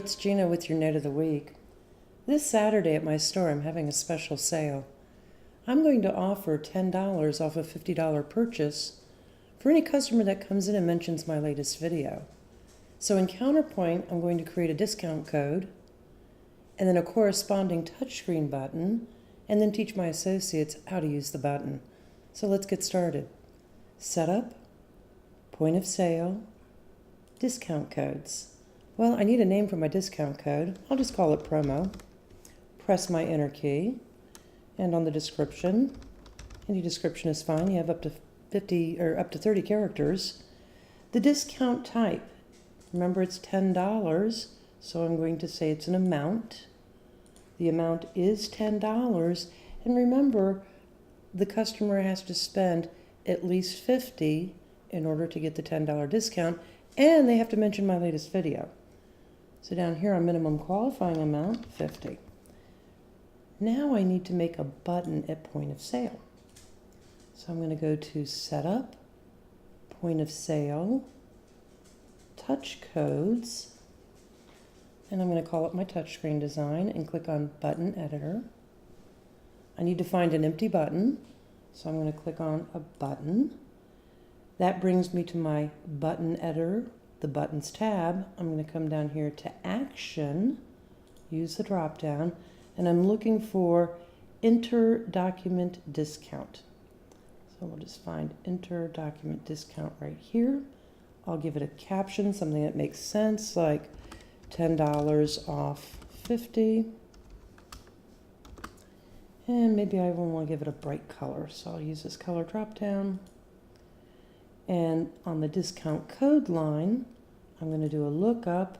it's Gina with your note of the week. This Saturday at my store, I'm having a special sale. I'm going to offer $10 off a $50 purchase for any customer that comes in and mentions my latest video. So in Counterpoint, I'm going to create a discount code and then a corresponding touchscreen button, and then teach my associates how to use the button. So let's get started. Setup, point of sale, discount codes. Well, I need a name for my discount code. I'll just call it promo. Press my enter key, and on the description, any description is fine. You have up to 50 or up to 30 characters. The discount type, remember it's $10, so I'm going to say it's an amount. The amount is $10, and remember, the customer has to spend at least $50 in order to get the $10 discount, and they have to mention my latest video. So down here on minimum qualifying amount, $50. Now I need to make a button at point of sale. So I'm going to go to Setup, Point of Sale, Touch Codes, and I'm going to call it my touchscreen design and click on Button Editor. I need to find an empty button, so I'm going to click on a button. That brings me to my button editor, the Buttons tab. I'm going to come down here to Action, use the drop down, and I'm looking for Enter Document Discount. So we'll just find Enter Document Discount right here. I'll give it a caption, something that makes sense, like $10 off 50. And maybe I want to give it a bright color, so I'll use this color drop down. And on the discount code line, I'm going to do a lookup.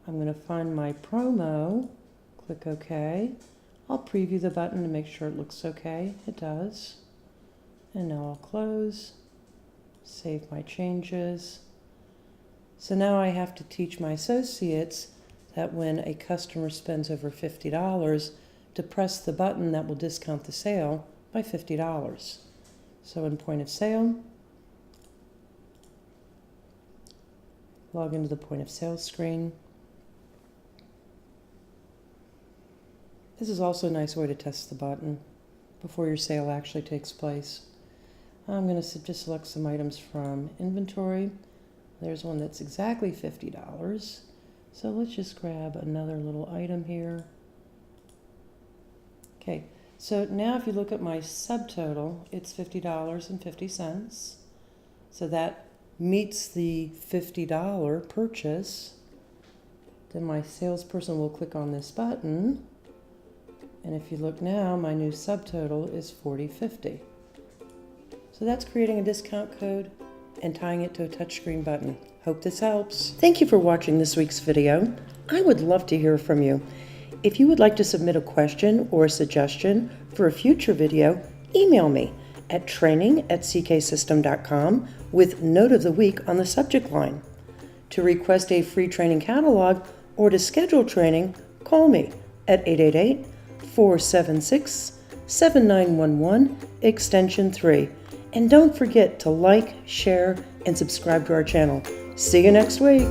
I'm going to find my promo, click OK. I'll preview the button to make sure it looks okay. It does. And now I'll close, save my changes. So now I have to teach my associates that when a customer spends over $50, to press the button that will discount the sale by $50. So in point of sale, log into the point of sale screen. This is also a nice way to test the button before your sale actually takes place. I'm going to just select some items from inventory. There's one that's exactly $50. So let's just grab another little item here. Okay, so now if you look at my subtotal, it's $50.50. So that meets the $50 purchase. Then my salesperson will click on this button. And if you look now, my new subtotal is $40.50. So that's creating a discount code and tying it to a touchscreen button. Hope this helps. Thank you for watching this week's video. I would love to hear from you. If you would like to submit a question or a suggestion for a future video, email me at training@cksystem.com with Note of the Week on the subject line. To request a free training catalog or to schedule training, call me at 888-476-7911, extension 3. And don't forget to like, share, and subscribe to our channel. See you next week.